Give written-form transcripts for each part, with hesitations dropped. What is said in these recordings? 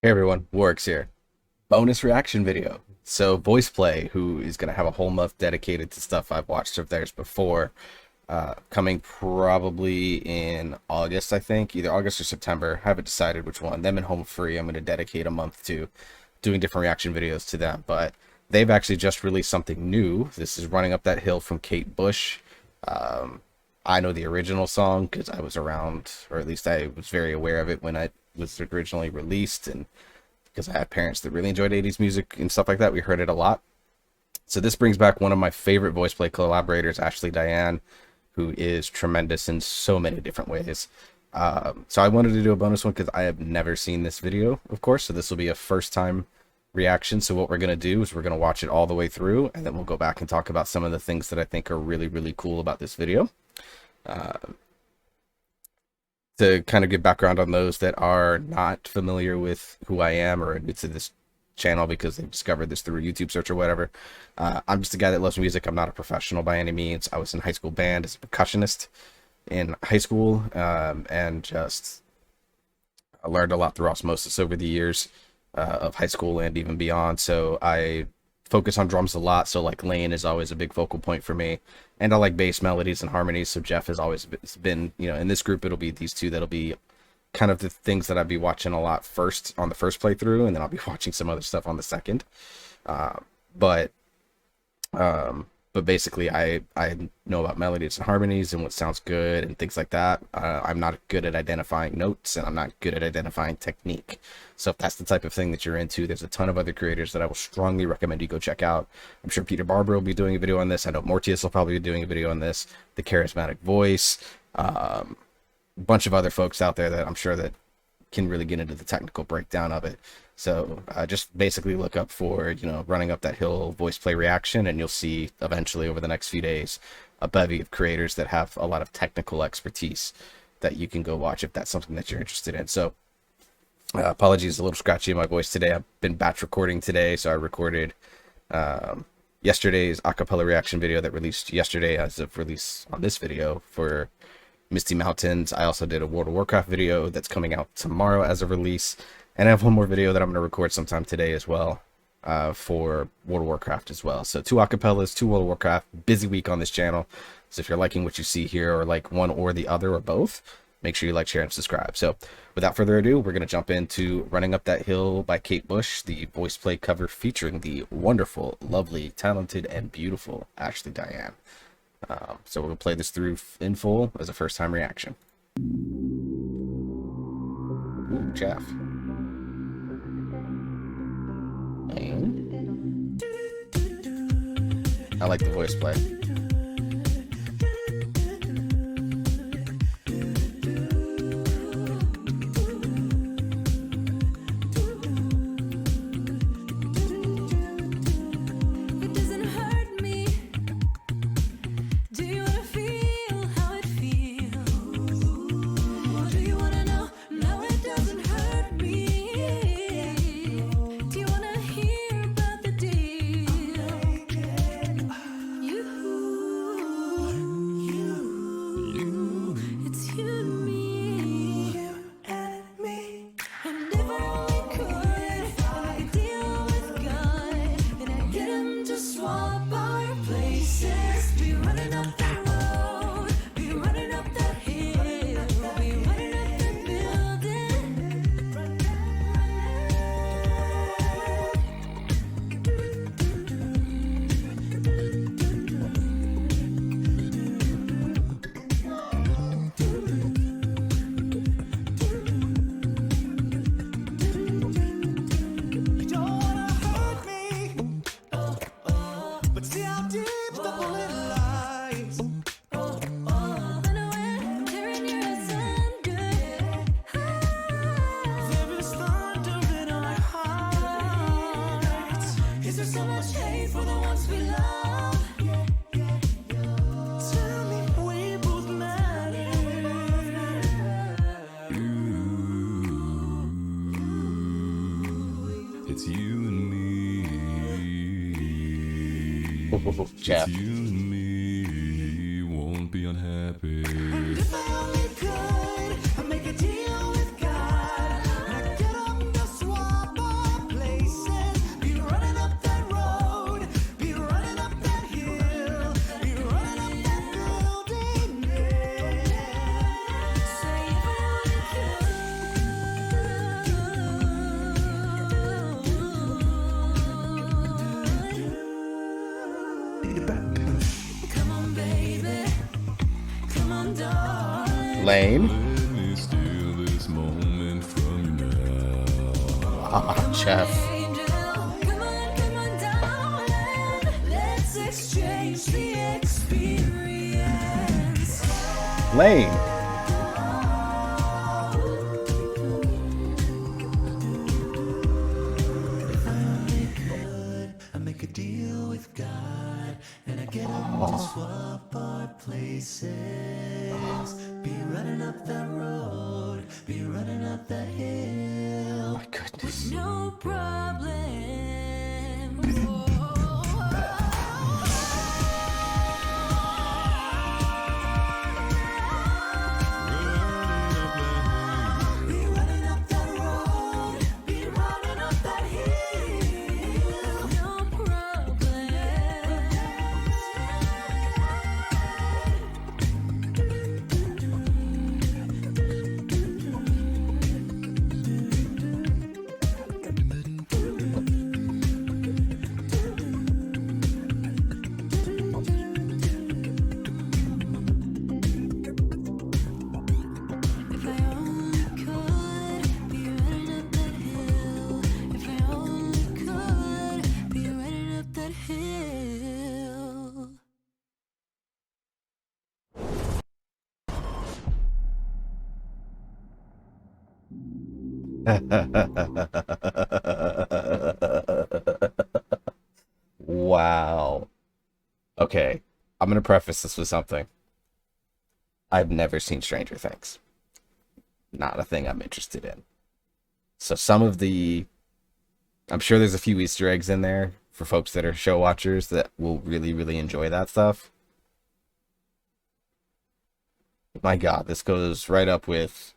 Hey everyone, Works here. Bonus reaction video. So Voice Play, who is going to have a whole month dedicated to stuff I've watched of theirs before, coming probably in August, I think, either August or September. Haven't decided which one. Them and Home Free, I'm going to dedicate a month to doing different reaction videos to them. But they've actually just released something new. This is Running Up That Hill from Kate Bush. Um, I know the original song because I was around, or at least I was very aware of it when I was originally released, and because I had parents that really enjoyed 80s music and stuff like that. We heard it a lot. So this brings back one of my favorite voice play collaborators, Ashley Diane, who is tremendous in so many different ways. So I wanted to do a bonus one because I have never seen this video, of course. So this will be a first time reaction. So what we're going to do is we're going to watch it all the way through, and then we'll go back and talk about some of the things that I think are really, really cool about this video. Uh, to kind of give background on those that are not familiar with who I am or are new to this channel because they've discovered this through a YouTube search or whatever. I'm just a guy that loves music. I'm not a professional by any means. I was in high school band as a percussionist in high school, and just I learned a lot through osmosis over the years of high school and even beyond. So I focus on drums a lot. So like Lane is always a big focal point for me, and I like bass melodies and harmonies. So Jeff has always been, in this group, it'll be these two that'll be kind of the things that I'd be watching a lot first on the first playthrough, and then I'll be watching some other stuff on the second. Uh, but but basically I know about melodies and harmonies and what sounds good and things like that. I'm not good at identifying notes, and I'm not good at identifying technique. So if that's the type of thing that you're into, there's a ton of other creators that I will strongly recommend you go check out. I'm sure Peter Barber will be doing a video on this. I know Mortius will probably be doing a video on this. The Charismatic Voice, a bunch of other folks out there that I'm sure that can really get into the technical breakdown of it. So just basically look up for, Running Up That Hill voice play reaction, and you'll see eventually over the next few days a bevy of creators that have a lot of technical expertise that you can go watch if that's something that you're interested in. So apologies, a little scratchy in my voice today. I've been batch recording today, so I recorded yesterday's acapella reaction video that released yesterday as of release on this video for Misty Mountains. I also did a World of Warcraft video that's coming out tomorrow as a release, and I have one more video that I'm going to record sometime today as well for World of Warcraft as well. So 2 acapellas, 2 World of Warcraft, busy week on this channel. So if you're liking what you see here, or like one or the other or both, make sure you like, share, and subscribe. So without further ado, we're going to jump into Running Up That Hill by Kate Bush, the voice play cover featuring the wonderful, lovely, talented, and beautiful Ashley Diane. So we'll play this through in full as a first time reaction. Ooh, Jeff. I like the voice play. It's you and me. Jeff. It's you and me. Won't be unhappy. And if I only could, I'd make a deal with God. I'd get up and just walk. Lane. Let me steal this moment from you now. Ah, Jeff. Lane. I make a deal with God, and I get him to swap our places. Be running up that road, be running up that hill. My goodness. No problem. Be running up that road, be running up that hill. No problem. If I only could be running up that hill. If I only could be running up that hill. Wow. Okay, I'm gonna preface this with something. I've never seen Stranger Things. Not a thing I'm interested in. So I'm sure there's a few Easter eggs in there for folks that are show watchers that will really, really enjoy that stuff. My God, this goes right up with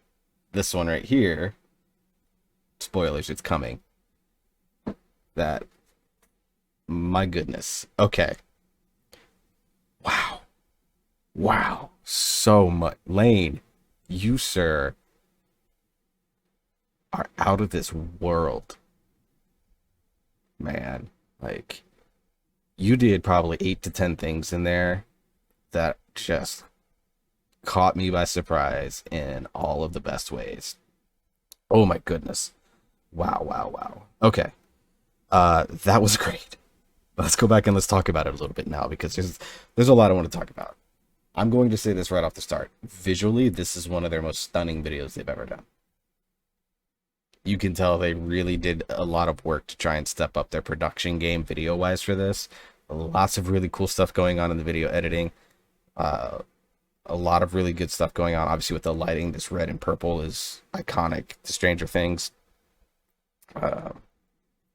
this one right here. Spoilers, it's coming. That, my goodness. Okay. Wow. Wow. So much. Lane, you, sir, are out of this world. Man, like, you did probably 8 to 10 things in there that just caught me by surprise in all of the best ways. Oh my goodness. Wow, wow, wow. Okay. That was great. Let's go back and let's talk about it a little bit now because there's a lot I want to talk about. I'm going to say this right off the start. Visually, this is one of their most stunning videos they've ever done. You can tell they really did a lot of work to try and step up their production game video-wise for this. Lots of really cool stuff going on in the video editing. A lot of really good stuff going on. Obviously, with the lighting, this red and purple is iconic to Stranger Things.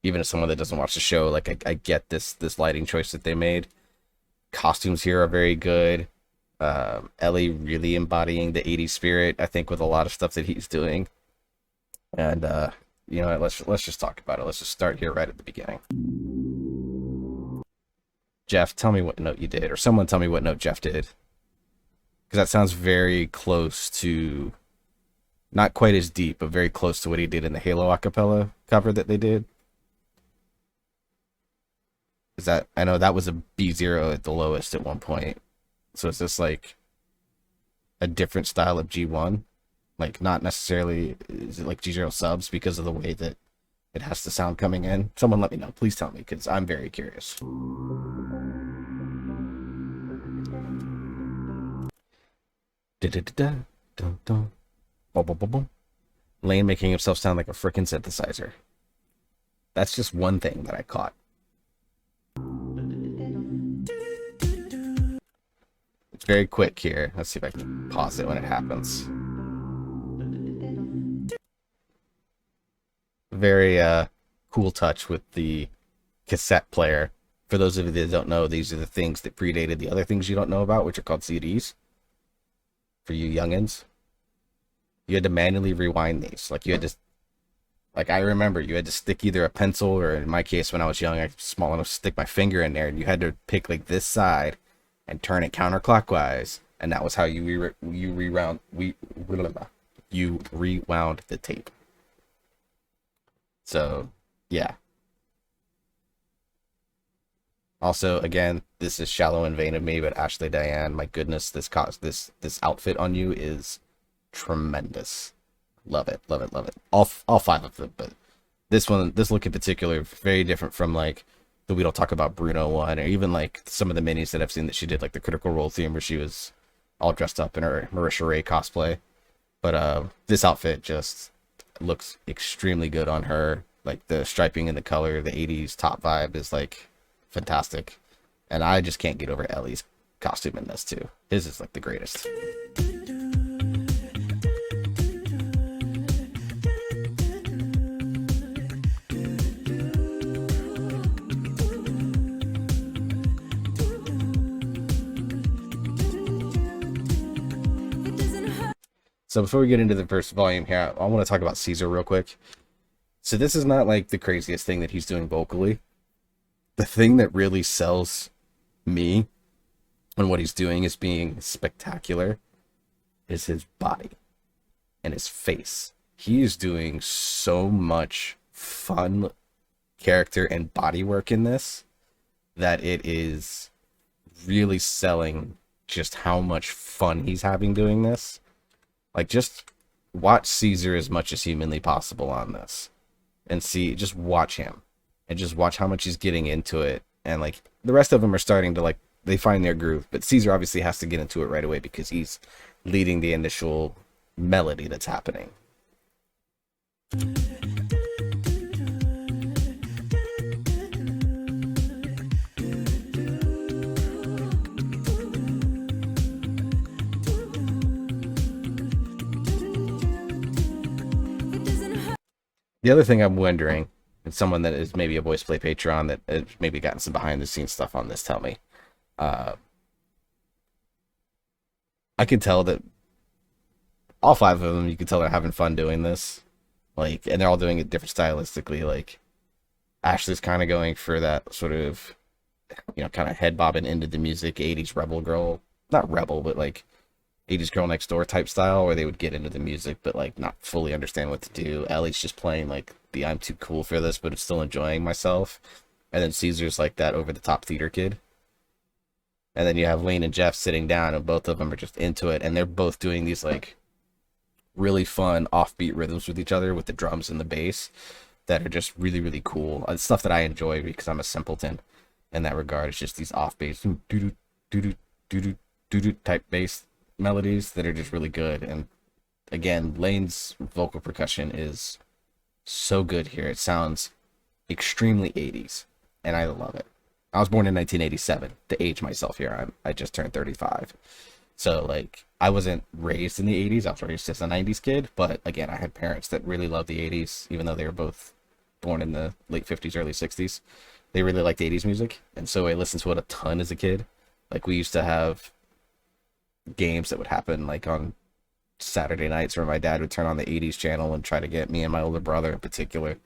Even as someone that doesn't watch the show, like I get this lighting choice that they made. Costumes here are very good. Ellie really embodying the 80s spirit, I think, with a lot of stuff that he's doing. And you know, let's just talk about it. Let's just start here right at the beginning. Jeff, tell me what note you did, or someone tell me what note Jeff did, because that sounds very close to, not quite as deep, but very close to what he did in the Halo acapella cover that they did. Is that, I know that was a B0 at the lowest at one point. So is this like a different style of G1? Like, not necessarily, is it like G0 subs because of the way that it has the sound coming in? Someone let me know. Please tell me, because I'm very curious. Da-da-da-da-dun-dun. Boom-boom-boom-boom. Lane making himself sound like a frickin' synthesizer. That's just one thing that I caught. It's very quick here. Let's see if I can pause it when it happens. Very cool touch with the cassette player. For those of you that don't know, these are the things that predated the other things you don't know about, which are called CDs. For you youngins, you had to manually rewind these. Like, you had to, like, I remember you had to stick either a pencil, or in my case when I was young, I was small enough to stick my finger in there, and you had to pick like this side and turn it counterclockwise, and that was how you rewound the tape. So, yeah. Also, again, this is shallow and vain of me, but Ashley Diane, my goodness, this outfit on you is tremendous. Love it, love it, love it. All five of them, but this look in particular, very different from like the We Don't Talk About Bruno one, or even like some of the minis that I've seen that she did, like the Critical Role theme where she was all dressed up in her Marisha Ray cosplay. But this outfit just looks extremely good on her. Like the striping and the color, the 80s top vibe is like fantastic. And I just can't get over Ellie's costume in this too. His is like the greatest. So before we get into the first volume here, I want to talk about Caesar real quick. So this is not like the craziest thing that he's doing vocally. The thing that really sells me on what he's doing is being spectacular is his body and his face. He is doing so much fun character and body work in this that it is really selling just how much fun he's having doing this. Like, just watch Caesar as much as humanly possible on this. And just watch him. And just watch how much he's getting into it. And, like, the rest of them are starting to, like, they find their groove. But Caesar obviously has to get into it right away because he's leading the initial melody that's happening. The other thing I'm wondering, and someone that is maybe a voice play patron that has maybe gotten some behind the scenes stuff on this, tell me. I can tell that all five of them, you can tell they're having fun doing this. Like, and they're all doing it different stylistically. Like, Ashley's kind of going for that sort of, kind of head bobbing into the music, 80s rebel girl. Not rebel, but like 80s girl next door type style where they would get into the music but like not fully understand what to do. Ellie's just playing like the I'm too cool for this but it's still enjoying myself. And then Caesar's like that over the top theater kid. And then you have Lane and Jeff sitting down and both of them are just into it and they're both doing these like really fun offbeat rhythms with each other with the drums and the bass that are just really, really cool. It's stuff that I enjoy because I'm a simpleton in that regard. It's just these off bass type bass melodies that are just really good. And again, Lane's vocal percussion is so good here. It sounds extremely 80s and I love it. I was born in 1987 to age myself here. I just turned 35. So like I wasn't raised in the 80s. I was raised as a 90s kid, but again, I had parents that really loved the 80s even though they were both born in the late 50s, early 60s. They really liked 80s music, and so I listened to it a ton as a kid. Like we used to have games that would happen like on Saturday nights where my dad would turn on the 80s channel and try to get me and my older brother in particular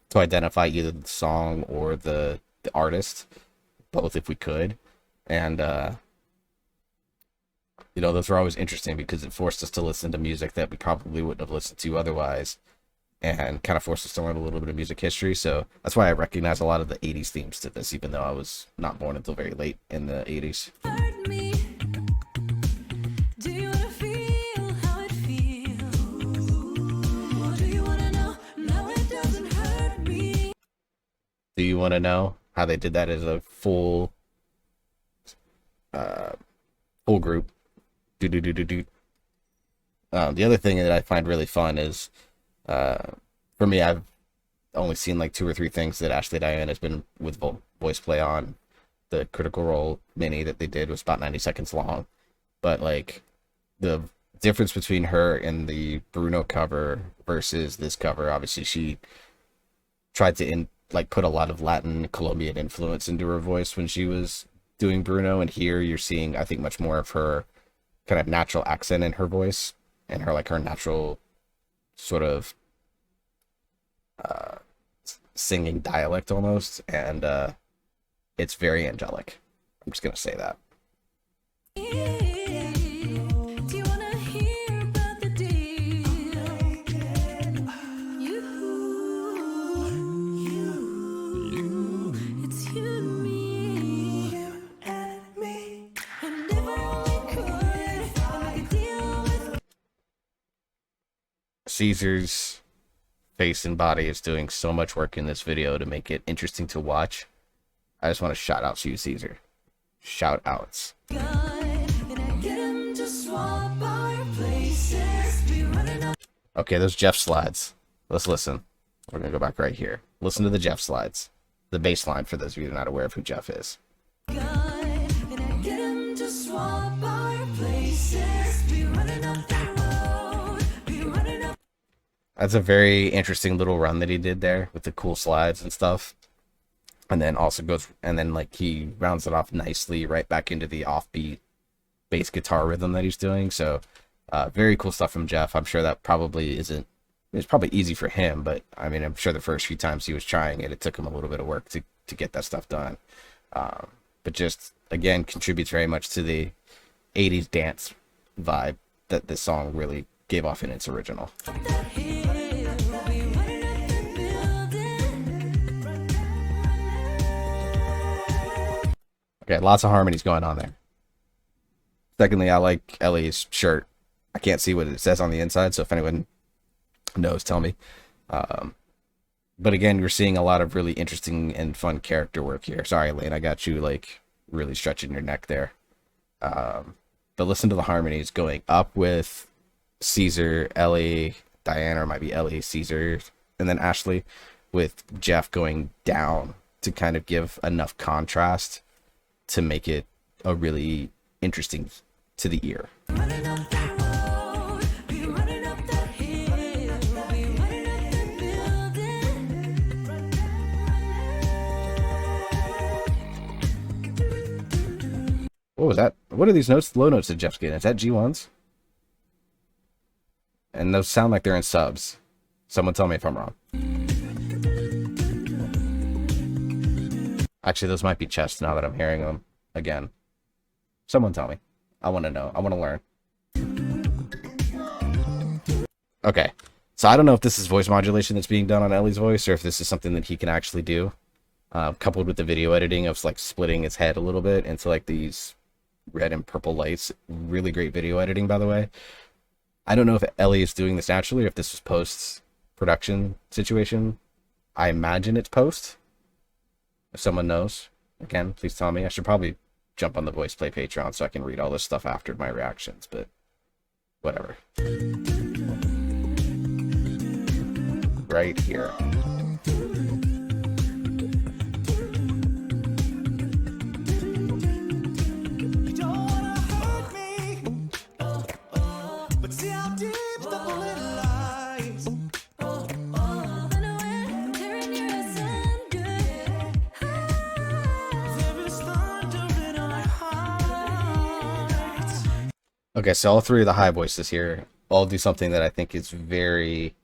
to identify either the song or the artist, both if we could. And those were always interesting because it forced us to listen to music that we probably wouldn't have listened to otherwise and kind of forced us to learn a little bit of music history. So that's why I recognize a lot of the 80s themes to this, even though I was not born until very late in the 80s. Do you want to know how they did that as a full group? The other thing that I find really fun is, for me, I've only seen like 2 or 3 things that Ashley Diane has been with voice play on. The Critical Role mini that they did was about 90 seconds long, but like the difference between her and the Bruno cover versus this cover, obviously she tried to put a lot of Latin Colombian influence into her voice when she was doing Bruno, and here you're seeing, I think, much more of her kind of natural accent in her voice and her natural sort of singing dialect almost, and it's very angelic. I'm just gonna say that. Caesar's face and body is doing so much work in this video to make it interesting to watch. I just want to shout out to you, Caesar. Shout outs. Okay, those Jeff slides. Let's listen. We're gonna go back right here. Listen to the Jeff slides. The bass line for those of you who are not aware of who Jeff is. That's a very interesting little run that he did there with the cool slides and stuff. And then also goes, and then like he rounds it off nicely right back into the offbeat bass guitar rhythm that he's doing. So very cool stuff from Jeff. I'm sure that probably isn't, it's probably easy for him, but I mean, I'm sure the first few times he was trying it, it took him a little bit of work to get that stuff done. But just, again, contributes very much to the 80s dance vibe that this song really gave off in its original. Okay, lots of harmonies going on there. Secondly, I like Ellie's shirt. I can't see what it says on the inside, so if anyone knows, tell me. But again, you're seeing a lot of really interesting and fun character work here. Sorry, Lane, I got you like really stretching your neck there. But listen to the harmonies going up with Caesar, Ellie, Diana, or might be Ellie, Caesar, and then Ashley, with Jeff going down to kind of give enough contrast to make it a really interesting to the ear. What was that? What are these notes? Low notes that Jeff's getting? Is that G1s? And those sound like they're in subs. Someone tell me if I'm wrong. Actually, those might be chests now that I'm hearing them again. Someone tell me. I want to know. I want to learn. Okay. So I don't know if this is voice modulation that's being done on Ellie's voice or if this is something that he can actually do. Coupled with the video editing of like splitting his head a little bit into like these red and purple lights. Really great video editing, by the way. I don't know if Ellie is doing this naturally or if this was post-production situation. I imagine it's post. If someone knows, again, please tell me. I should probably jump on the Voice Play Patreon so I can read all this stuff after my reactions, but whatever. Right here. Okay, so all three of the high voices here all do something that I think is very,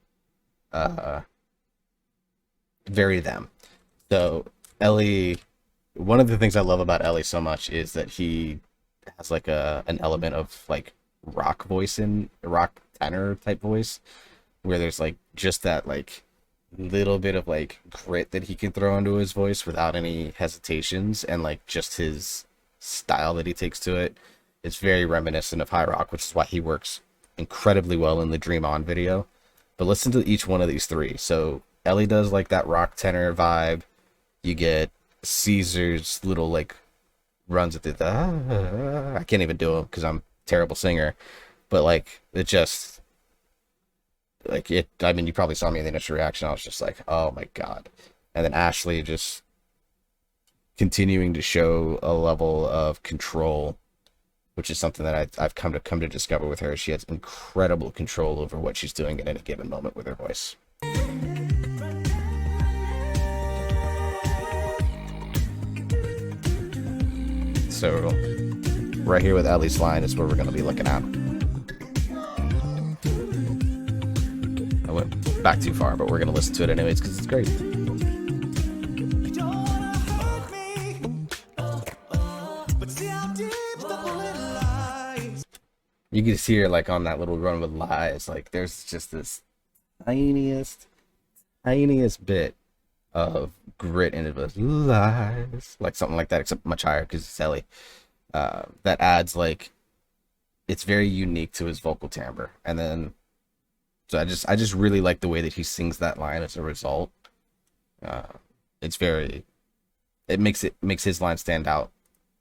very them. So Ellie, one of the things I love about Ellie so much is that he has like an element of like rock voice in rock tenor type voice, where there's like just that like little bit of like grit that he can throw into his voice without any hesitations, and like just his style that he takes to it. It's very reminiscent of High Rock, which is why he works incredibly well in the Dream On video. But listen to each one of these three. So Ellie does like that rock tenor vibe. You get Caesar's little like runs at the I can't even do them because I'm a terrible singer. But like it just like it. I mean, you probably saw me in the initial reaction. I was just like, oh my god. And then Ashley just continuing to show a level of control, which is something that I've come to discover with her. She has incredible control over what she's doing at any given moment with her voice. So right here with Ellie's line is where we're going to be looking at. I went back too far, but we're going to listen to it anyways because it's great. You can see her like on that little run with lies. Like there's just this tiniest bit of grit in it, but lies, like something like that, except much higher because it's Ellie. That adds like, it's very unique to his vocal timbre. And then So I just really like the way that he sings that line as a result. Uh, it's very, it makes his line stand out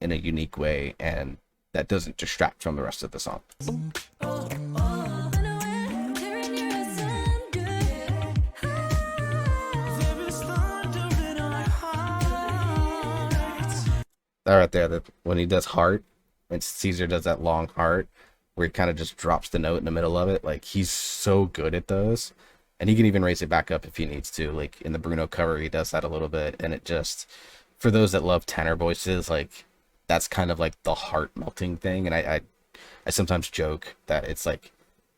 in a unique way, and that doesn't distract from the rest of the song. That right there, that when he does heart, when Caesar does that long heart, where he kind of just drops the note in the middle of it, like he's so good at those, and he can even raise it back up if he needs to. Like in the Bruno cover, he does that a little bit, and it just, for those that love tenor voices, like that's kind of like the heart melting thing. And I sometimes joke that it's like,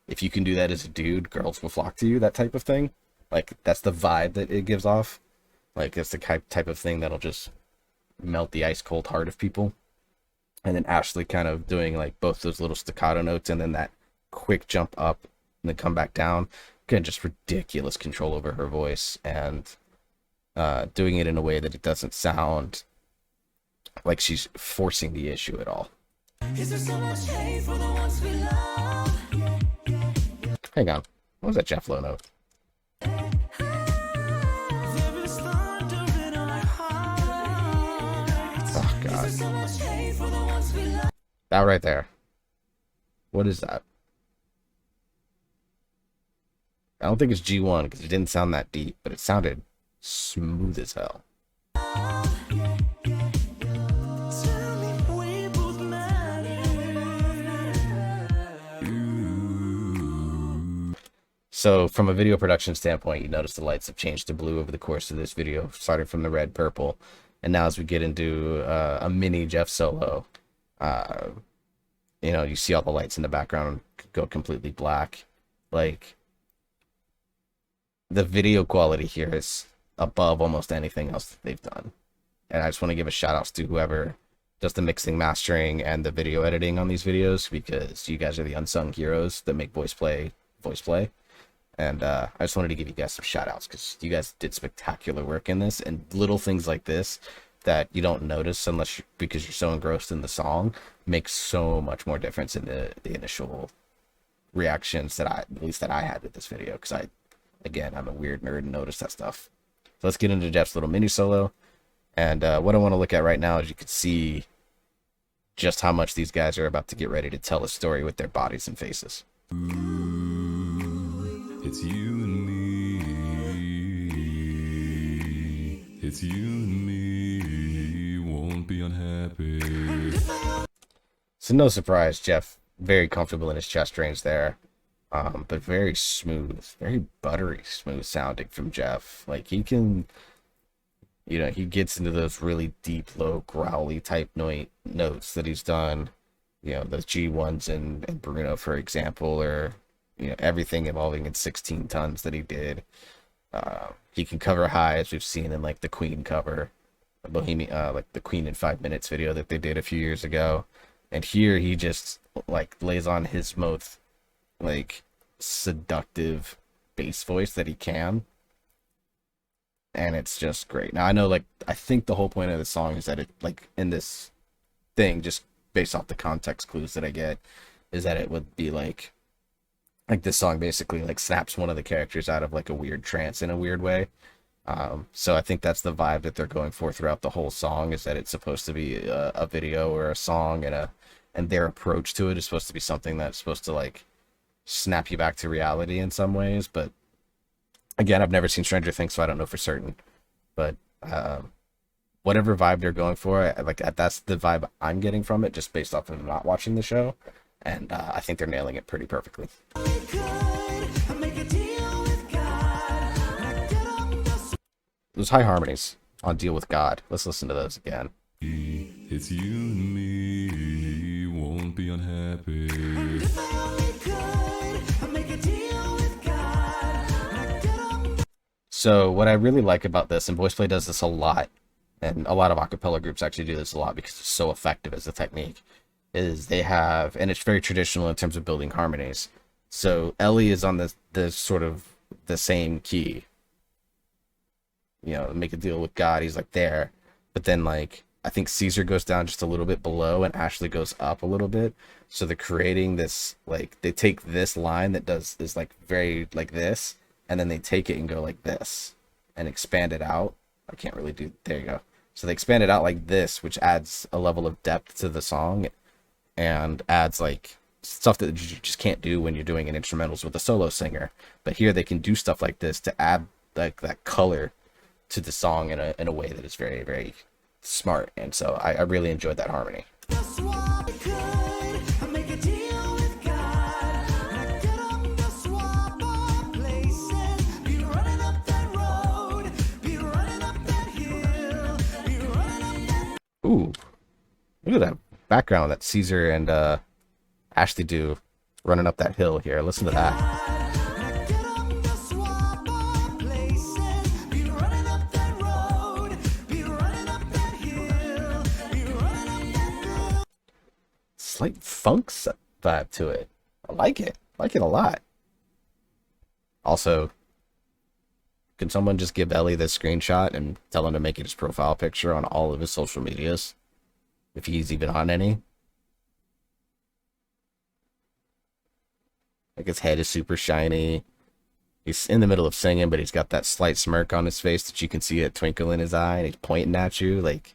if you can do that as a dude, girls will flock to you, that type of thing. Like that's the vibe that it gives off. Like it's the type of thing that'll just melt the ice cold heart of people. And then Ashley kind of doing like both those little staccato notes and then that quick jump up and then come back down. Again, just ridiculous control over her voice, and doing it in a way that it doesn't sound like she's forcing the issue at all. Is there so much hate for the ones we love? Hang on. What was that Jeff Lowe note? There is thunder in our hearts. Oh, Is God. there so much hate for the ones we love? That right there. What is that? I don't think it's G1 because it didn't sound that deep, but it sounded smooth as hell. Tell me we both matter. So from a video production standpoint, you notice the lights have changed to blue over the course of this video, starting from the red, purple. And now as we get into a mini Jeff solo, you see all the lights in the background go completely black. Like, the video quality here is above almost anything else that they've done. And I just want to give a shout out to whoever does the mixing, mastering, and the video editing on these videos, because you guys are the unsung heroes that make voice play. And I just wanted to give you guys some shout outs because you guys did spectacular work in this, and little things like this that you don't notice because you're so engrossed in the song makes so much more difference in the initial reactions at least that I had with this video, because I'm a weird nerd and notice that stuff. So let's get into Jeff's little mini solo. And what I want to look at right now is you can see just how much these guys are about to get ready to tell a story with their bodies and faces. It's you and me. It's you and me. Won't be unhappy. So no surprise, Jeff, very comfortable in his chest range there. But very smooth, very buttery smooth sounding from Jeff. Like he can, he gets into those really deep, low, growly type notes that he's done. Those G1s and Bruno, for example, or, everything involving in 16 tons that he did. He can cover high, as we've seen in like the Queen cover, Bohemian, like the Queen in 5 Minutes video that they did a few years ago. And here he just like lays on his most like seductive bass voice that he can, and it's just great. Now I know, like, I think the whole point of the song is that it, like, in this thing, just based off the context clues that I get, is that it would be like this song basically like snaps one of the characters out of like a weird trance in a weird way. So I think that's the vibe that they're going for throughout the whole song, is that it's supposed to be a video or a song, and their approach to it is supposed to be something that's supposed to like snap you back to reality in some ways. But again, I've never seen Stranger Things, so I don't know for certain. But whatever vibe they're going for, that's the vibe I'm getting from it, just based off of not watching the show. And I think they're nailing it pretty perfectly. Those high harmonies on Deal with God. Let's listen to those again. It's you and me. Won't be unhappy. So what I really like about this, and VoicePlay does this a lot, and a lot of acapella groups actually do this a lot because it's so effective as a technique, is they have, and it's very traditional in terms of building harmonies. So Ellie is on the sort of the same key. Make a deal with God, he's like there. But then like I think Caesar goes down just a little bit below and Ashley goes up a little bit. So they're creating this, like, they take this line that is like very like this, and then they take it and go like this and expand it out. I can't really do, there you go. So they expand it out like this, which adds a level of depth to the song and adds like stuff that you just can't do when you're doing an instrumentals with a solo singer. But here they can do stuff like this to add like that color to the song in a way that is very, very smart. And so I really enjoyed that harmony. Ooh, look at that background that Caesar and Ashley do running up that hill here. Listen to that. Slight funk vibe to it. I like it. I like it a lot. Also, can someone just give Ellie this screenshot and tell him to make it his profile picture on all of his social medias? If he's even on any. Like, his head is super shiny. He's in the middle of singing, but he's got that slight smirk on his face that you can see a twinkle in his eye, and he's pointing at you like,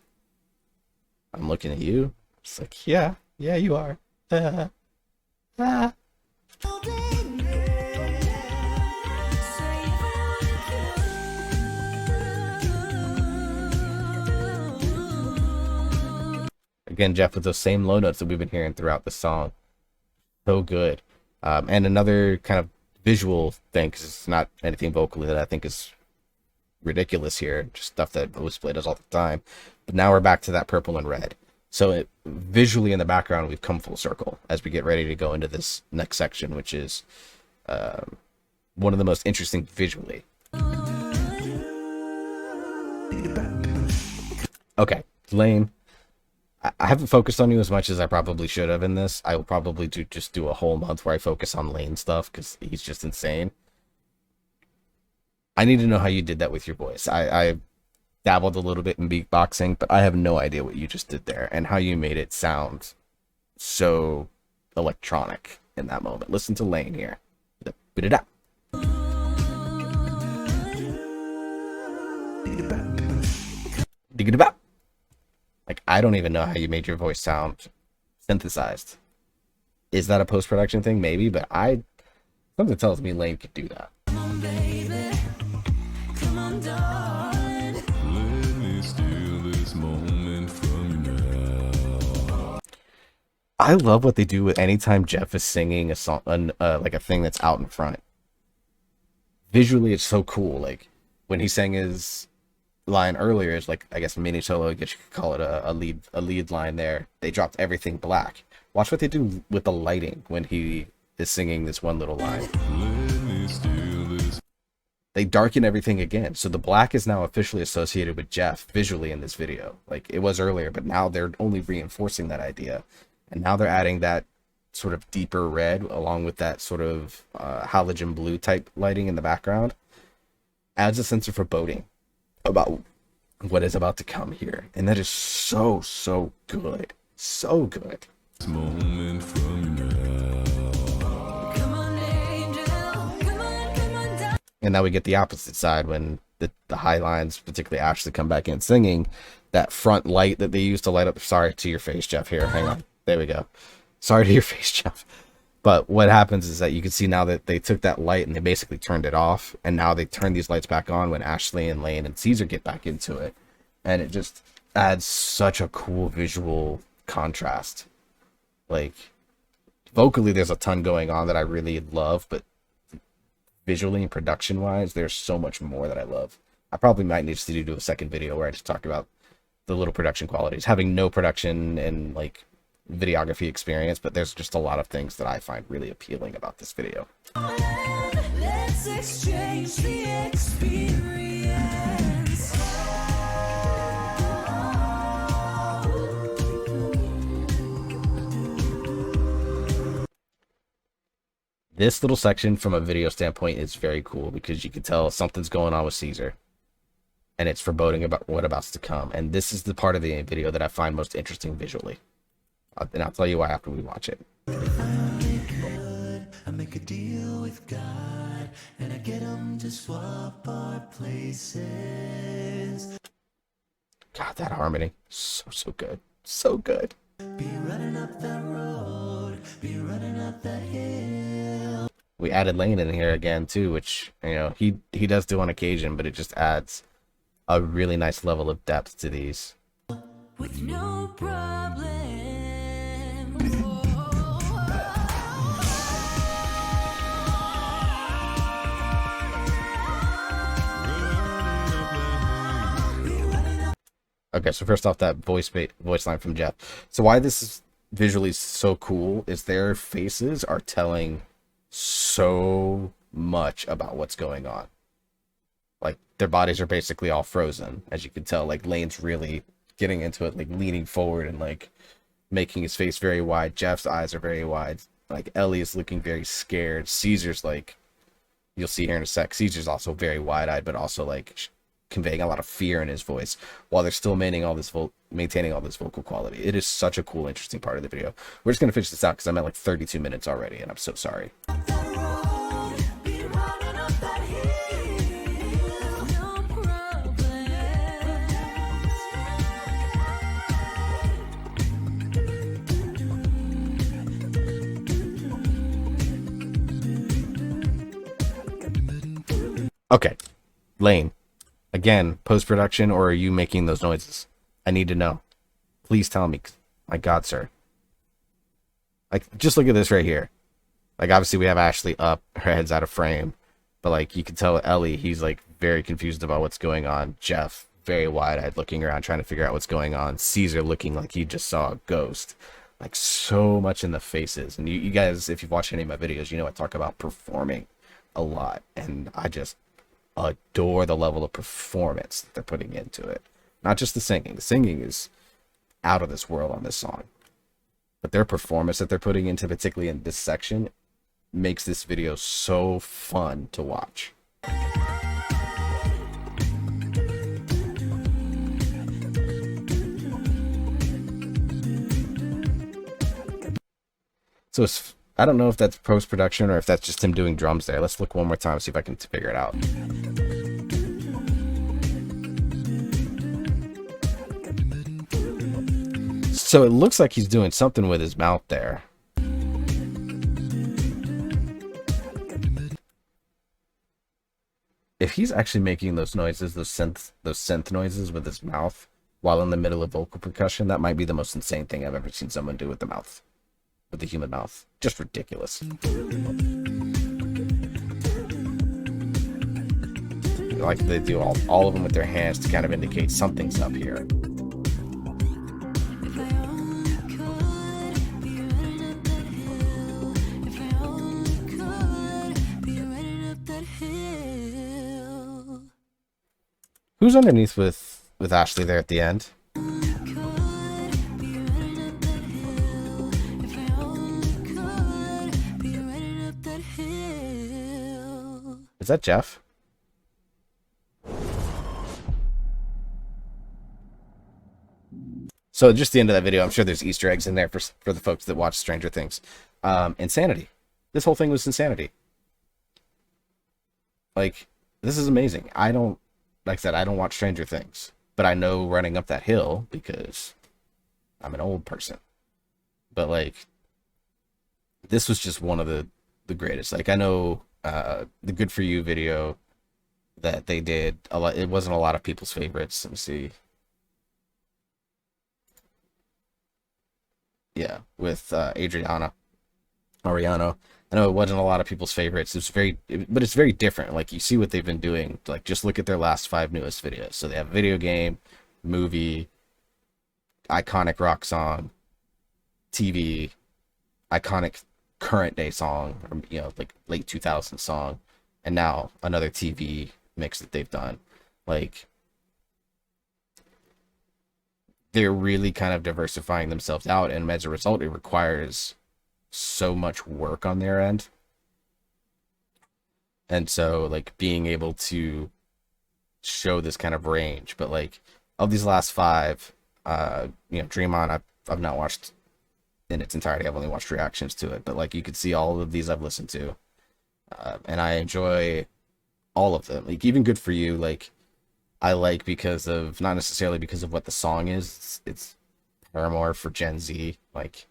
I'm looking at you. It's like, yeah, you are. Ah. Again, Jeff, with those same low notes that we've been hearing throughout the song. So good. And another kind of visual thing, because it's not anything vocally that I think is ridiculous here, just stuff that Osplit does all the time. But now we're back to that purple and red. So visually in the background, we've come full circle as we get ready to go into this next section, which is one of the most interesting visually. Okay, Lane. I haven't focused on you as much as I probably should have in this. I will probably just do a whole month where I focus on Lane stuff because he's just insane. I need to know how you did that with your voice. I dabbled a little bit in beatboxing, but I have no idea what you just did there and how you made it sound so electronic in that moment. Listen to Lane here. Beat it up. Dig it up. Like, I don't even know how you made your voice sound synthesized. Is that a post-production thing? Maybe, but something tells me Lane could do that. Let me steal this moment from you now. I love what they do with anytime Jeff is singing a song, like a thing that's out in front. Visually, it's so cool. Like, when he sang his line earlier, is like, I guess mini solo, I guess you could call it a lead line there. They dropped everything black. Watch what they do with the lighting when he is singing this one little line. Let me steal this. They darken everything again, so the black is now officially associated with Jeff visually in this video. Like it was earlier, but now they're only reinforcing that idea, and now they're adding that sort of deeper red along with that sort of halogen blue type lighting in the background. Adds a sense of foreboding about what is about to come here, and that is so good, so good. This moment from you now. Come on, angel. Come on down. And now we get the opposite side when the high lines, particularly Ashley, come back in singing. That front light that they used to light up. Sorry to your face, Jeff. Here, hang on. There we go. Sorry to your face, Jeff. But what happens is that you can see now that they took that light and they basically turned it off, and now they turn these lights back on when Ashley and Lane and Caesar get back into it, and it just adds such a cool visual contrast. Like, vocally, there's a ton going on that I really love, but visually and production wise, there's so much more that I love. I probably might need to do a second video where I just talk about the little production qualities, having no production and like videography experience, but there's just a lot of things that I find really appealing about this video. Let's exchange the experience. This little section from a video standpoint is very cool because you can tell something's going on with Caesar. and it's foreboding about what about's to come. And this is the part of the video that I find most interesting visually. And I'll tell you why after we watch it. I make a deal with God, and I get him to swap our places. God, that harmony, so good, so good. Be running up that road, be running up that hill. We added Lane in here again too, which, you know, he does do on occasion, but it just adds a really nice level of depth to these. With no problem. Okay, so first off, that voice line from Jeff. So why this is visually so cool is their faces are telling so much about what's going on. Like, their bodies are basically all frozen, as you can tell. Like, Lane's really getting into it, like leaning forward and like making his face very wide. Jeff's eyes are very wide. Like, Ellie is looking very scared. Caesar's like, you'll see here in a sec, Caesar's also very wide-eyed, but also like conveying a lot of fear in his voice while they're still maintaining all this vocal quality. It is such a cool, interesting part of the video. We're just gonna finish this out because I'm at like 32 minutes already, and I'm so sorry. Okay, Lane. Again, post-production, or are you making those noises? I need to know. Please tell me. My God, sir. Like, just look at this right here. Like, obviously we have Ashley up, her head's out of frame. But, like, you can tell Ellie, he's, like, very confused about what's going on. Jeff, very wide-eyed, looking around, trying to figure out what's going on. Caesar looking like he just saw a ghost. Like, so much in the faces. And you guys, if you've watched any of my videos, you know I talk about performing a lot. And I just adore the level of performance that they're putting into it. Not just the singing. The singing is out of this world on this song, but their performance that they're putting into, particularly in this section, makes this video so fun to watch. So it's, I don't know if that's post-production or if that's just him doing drums there. Let's look one more time, see if I can figure it out. So it looks like he's doing something with his mouth there. If he's actually making those noises, those synth noises with his mouth while in the middle of vocal percussion, that might be the most insane thing I've ever seen someone do with the mouth. With the human mouth. Just ridiculous. Like they do all of them with their hands to kind of indicate something's up here. Who's underneath with Ashley there at the end? Is that Jeff? So just the end of that video, I'm sure there's Easter eggs in there for the folks that watch Stranger Things. Insanity. This whole thing was insanity. Like, this is amazing. Like I said, I don't watch Stranger Things, but I know Running Up That Hill because I'm an old person. But like, this was just one of the greatest. Like, I know the Good For You video that they did, it wasn't a lot of people's favorites. Let me see. Yeah, with Ariano. I know it wasn't a lot of people's favorites. But it's very different. Like, you see what they've been doing. Like, just look at their last 5 newest videos. So they have video game, movie, iconic rock song, TV, iconic current day song, or, you know, like late 2000s song, and now another TV mix that they've done. Like, they're really kind of diversifying themselves out, and as a result, it requires so much work on their end. And so, like, being able to show this kind of range. But like of these last five, Dream On, I've not watched in its entirety. I've only watched reactions to it, but like you could see all of these I've listened to, and I enjoy all of them. Like even Good For You, like I like because of not necessarily because of what the song is. It's Paramore for Gen Z. Like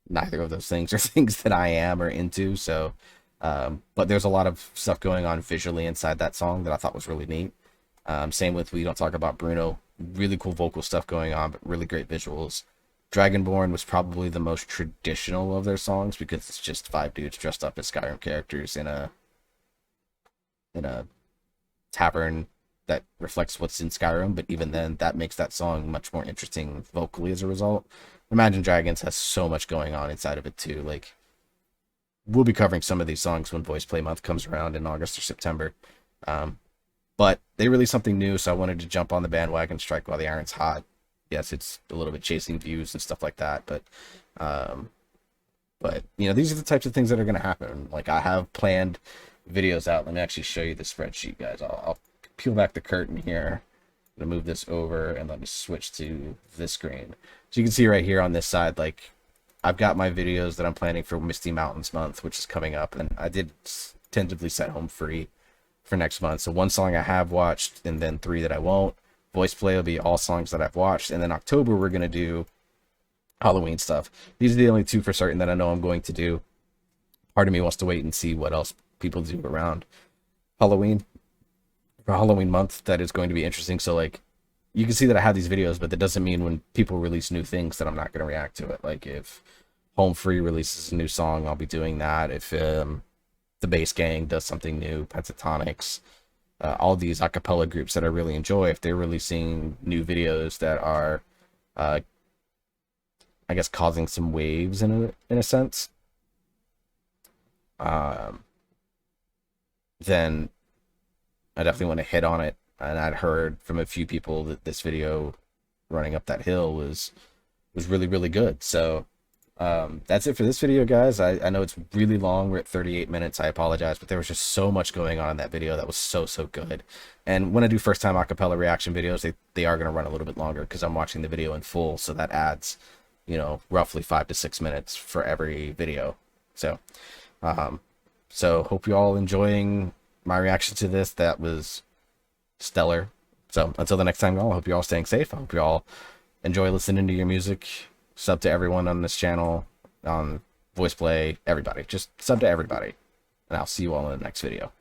neither of those things are things that I am or into. So, but there's a lot of stuff going on visually inside that song that I thought was really neat. Same with We Don't Talk About Bruno. Really cool vocal stuff going on, but really great visuals. Dragonborn was probably the most traditional of their songs because it's just five dudes dressed up as Skyrim characters in a tavern that reflects what's in Skyrim. But even then, that makes that song much more interesting vocally as a result. Imagine Dragons has so much going on inside of it too. Like we'll be covering some of these songs when Voice Play Month comes around in August or September. But they released something new, so I wanted to jump on the bandwagon, strike while the iron's hot. Yes, it's a little bit chasing views and stuff like that, but these are the types of things that are going to happen. Like I have planned videos out. Let me actually show you the spreadsheet, guys. I'll peel back the curtain here. I'm gonna move this over and let me switch to this screen. So you can see right here on this side, like I've got my videos that I'm planning for Misty Mountains month, which is coming up, and I did tentatively set Home Free for next month. So one song I have watched, and then three that I won't. Voice play will be all songs that I've watched, and then October we're gonna do Halloween stuff. These are the only two for certain that I know I'm going to do. Part of me wants to wait and see what else people do around Halloween for Halloween month. That is going to be interesting. So like you can see that I have these videos, but that doesn't mean when people release new things that I'm not going to react to it. Like if Home Free releases a new song, I'll be doing that. If the Bass Gang does something new, Pentatonics, all these a cappella groups that I really enjoy, if they're releasing new videos that are I guess causing some waves in a sense, then I definitely want to hit on it. And I'd heard from a few people that this video running up that hill was really, really good. So that's it for this video, guys. I know it's really long. We're at 38 minutes. I apologize, but there was just so much going on in that video that was so good. And when I do first time acapella reaction videos, they are going to run a little bit longer because I'm watching the video in full. So that adds, roughly 5 to 6 minutes for every video. So hope you all enjoying my reaction to this. That was stellar. So until the next time, y'all, I hope you're all staying safe. I hope you all enjoy listening to your music. Sub to everyone on this channel, on Voice Play, everybody. Just sub to everybody. And I'll see you all in the next video.